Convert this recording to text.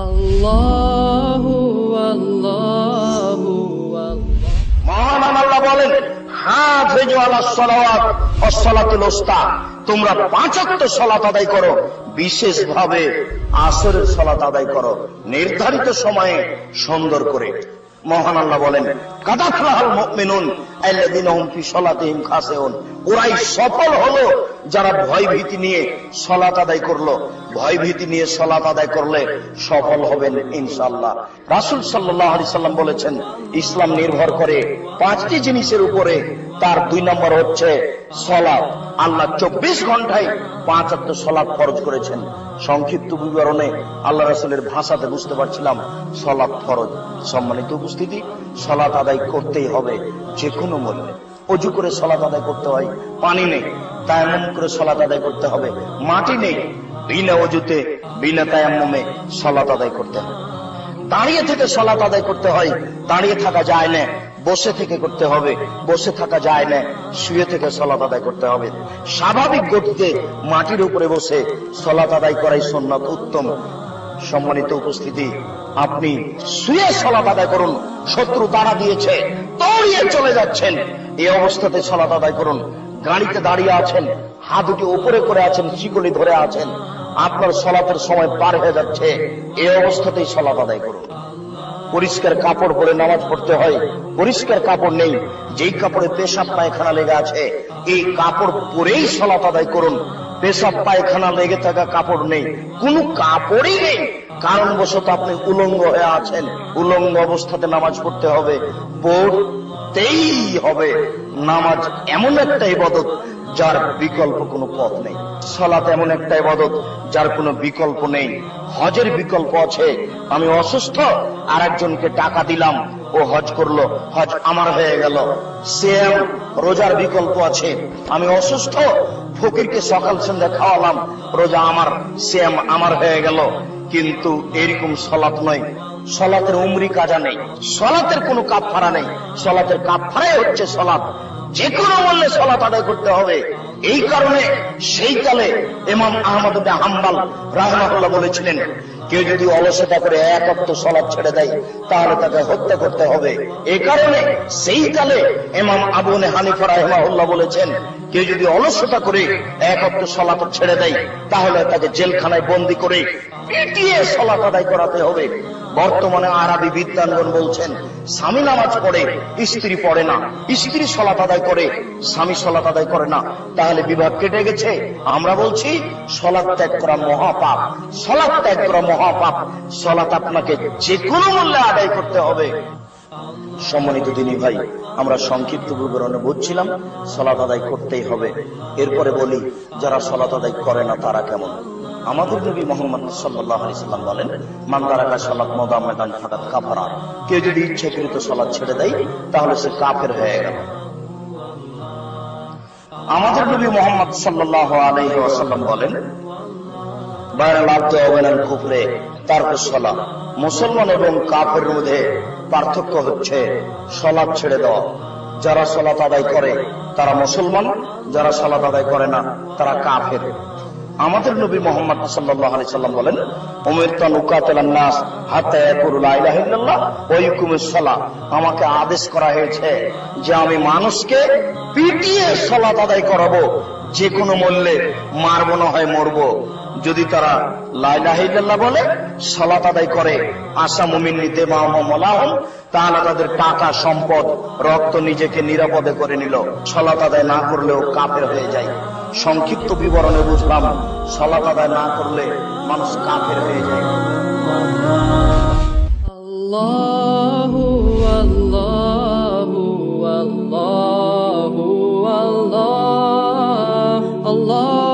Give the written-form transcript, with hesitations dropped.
আল্লাহু আল্লাহু মহান আল্লাহ বলেন, হাফিজু আলাস সালাওয়াত ওয়াস সালাতুল উস্তা, তোমরা পাঁচ ওয়াক্ত সালাত আদায় করো, বিশেষভাবে আসরের সালাত আদায় করো নির্ধারিত সময়ে সুন্দর করে। মহান আল্লাহ বলেন, কাদ আফলাহাল মুমিনুন আল্লাযীনা হুম ফি সালাতিহিম খাশিউন, ওরাই সফল হলো যারা ভয় ভীতি নিয়ে সালাত আদায় করলো। ভয় ভীতি নিয়ে সালাত আদায় করলে সফল হবেন ইনশাআল্লাহ। রাসূল সাল্লাল্লাহু আলাইহি সাল্লাম বলেছেন, ইসলাম নির্ভর করে পাঁচটি জিনিসের উপরে, তার 2 নম্বর হচ্ছে সালাত। আল্লাহ 24 ঘন্টায় 5 ওয়াক্ত সালাত ফরজ করেছেন। সংক্ষিপ্ত বিবরণে আল্লাহ রাসূলের ভাষাতে বুঝতে পারছিলাম সালাত ফরজ। সম্মানিত উপস্থিতি, সালাত আদায় করতেই হবে যে কোনো মূল্যে। ওযু করে সালাত আদায় করতে হয়, পানি নেই, তায়াম্মুম করে সালাত আদায় করতে হবে, মাটি নেই, বিনা ওযুতে বিনা তায়াম্মুমে সালাত আদায় করতে হবে। দাঁড়িয়ে থেকে সালাত আদায় করতে হয়, দাঁড়িয়ে থাকা যায় না, বসে থেকে করতে হবে, বসে থাকা যায় না, শুয়ে থেকে সালাত আদায় করতে হবে। স্বাভাবিক গতিতে মাটির উপরে বসে সালাত আদায় করাই সুন্নাত, উত্তম। সম্মানিত উপস্থিতি, আপনি শুয়ে সালাত আদায় করুন। শত্রু তাড়া দিয়েছে, দৌড়িয়ে চলে যাচ্ছেন, এই অবস্থাতে সালাত আদায় করুন। গাড়িতে দাঁড়িয়ে আছেন, হাত দুটি উপরে করে আছেন, শিকলি ধরে আছেন, আপনার সালাতের সময় পার হয়ে যাচ্ছে, এই অবস্থাতেই সালাত আদায় করুন। পরিষ্কার কাপড় পরে নামাজ পড়তে হয়, পরিষ্কার কাপড় নেই, যেই কাপড়ে পেশাব পায়খানা লেগে আছে এই কাপড় পরেই সালাত আদায় করুন। পেশাব পায়খানা লেগে থাকা কাপড় নেই, কোনো কাপড়ই নেই, কারণবশত আপনি উলঙ্গ হয়ে আছেন, উলঙ্গ অবস্থাতে নামাজ পড়তে হবে, পড়তেই হবে। নামাজ এমন একটা ইবাদত যার বিকল্প কোনো পথ নেই। সালাত এমন একটা ইবাদত যার কোনো বিকল্প নেই। হজের বিকল্প আছে, আমি অসুস্থ আর একজনকে টাকা দিলাম, ও হজ করলো, হজ আমার হয়ে গেল। সিয়াম রোজার বিকল্প আছে, আমি অসুস্থ, ফকিরকে সকাল সন্ধ্যা খাওয়ালাম, রোজা আমার, সিয়াম আমার হয়ে গেল। কিন্তু এরকম সালাত নয়, সালাতের উমরি কাজা নেই, সালাতের কোনো কাফারা নেই, সালাতের কাফারাই হচ্ছে সালাত। যে কোনো মূল্যে সালাত আদায় করতে হবে। এই কারণে সেই কালে ইমাম আহমদ ইবনে হাম্বল রাহিমাহুল্লাহ বলেছিলেন, কেউ যদি অলসতা করে 1 ওয়াক্ত সালাত ছেড়ে দেয় তাহলে তাকে হত্যা করতে হবে। এই কারণে সেই কালে ইমাম আবু হানিফা রাহিমাহুল্লাহ বলেছেন, কেউ যদি অলসতা করে 1 ওয়াক্ত সালাত ছেড়ে দেয় তাহলে তাকে জেলখানায় বন্দী করে পিটিয়ে সালাত আদায় করাতে হবে। বর্তমানে আরবি বিদ্বানগণ বলছেন, স্বামী নামাজ পড়ে স্ত্রী পড়ে না, স্ত্রী সালাত আদায় করে স্বামী সালাত আদায় করে না, তাহলে বিভাগ কেটে গেছে। আমরা বলছি সালাত ত্যাগ করা মহাপাপ, সালাত ত্যাগ করা মহাপাপ। সালাত আপনাকে যে কোনো মূল্যে আদায় করতে হবে। সম্মানিত দিনী ভাই, আমরা সংক্ষিপ্ত বিবরণে বুঝছিলাম সালাত আদায় করতেই হবে। এরপরে বলি, যারা সালাত আদায় করে না তারা কেমন। আমাদের নবী মুহাম্মদ সাল্লাল্লাহু আলাইহি সাল্লাম বলেন, মান তারাকা সালাত মুদাম্মাদান ফাকাত কাফারা, কেউ যদি ইচ্ছাকৃত সালাত ছেড়ে দেয় তাহলে সে কাফের হয়ে গেল। আমাদের নবী মুহাম্মদ সাল্লাল্লাহু আলাইহি ওয়াসাল্লাম বলেন, বাইনাল আবদি ওয়া বাইনাল কুফরি তারকুস সালাত, মুসলমান এবং কাফেরের মধ্যে পার্থক্য হচ্ছে সালাত ছেড়ে দেওয়া। যারা সালাত আদায় করে তারা মুসলমান, যারা সালাত আদায় করে না তারা কাফের। আমাদের নবী মুহাম্মদ সাল্লাল্লাহু আলাইহি সাল্লাম বলেন, উমিরতু আন উকাতিলান নাস হাত্তা ইয়াকুলু লা ইলাহা ইল্লাল্লাহ ওয়া ইকুমুস সালাহ, আমাকে আদেশ করা হয়েছে যে আমি মানুষকে পিটিয়ে সালাত আদায় করাবো, যে কোনো মূল্যে, মারবো না হয় মরবো। যদি তারা লা ইলাহা ইল্লাল্লাহ বলে, সালাত আদায় করে, আশা মুমিন দিমাহুম মালাহুম, তাহলে তাদের টাকা, সম্পদ, রক্ত নিজেকে নিরাপদে করে নিল। সালাত আদায় না করলেও কাফের হয়ে যায়। সংক্ষিপ্ত বিবরণে বুঝলাম, সালাত আদায় না করলে মানুষ কাফের হয়ে যায়। আল্লাহু আল্লাহু আল্লাহু আল্লাহ আল্লাহ।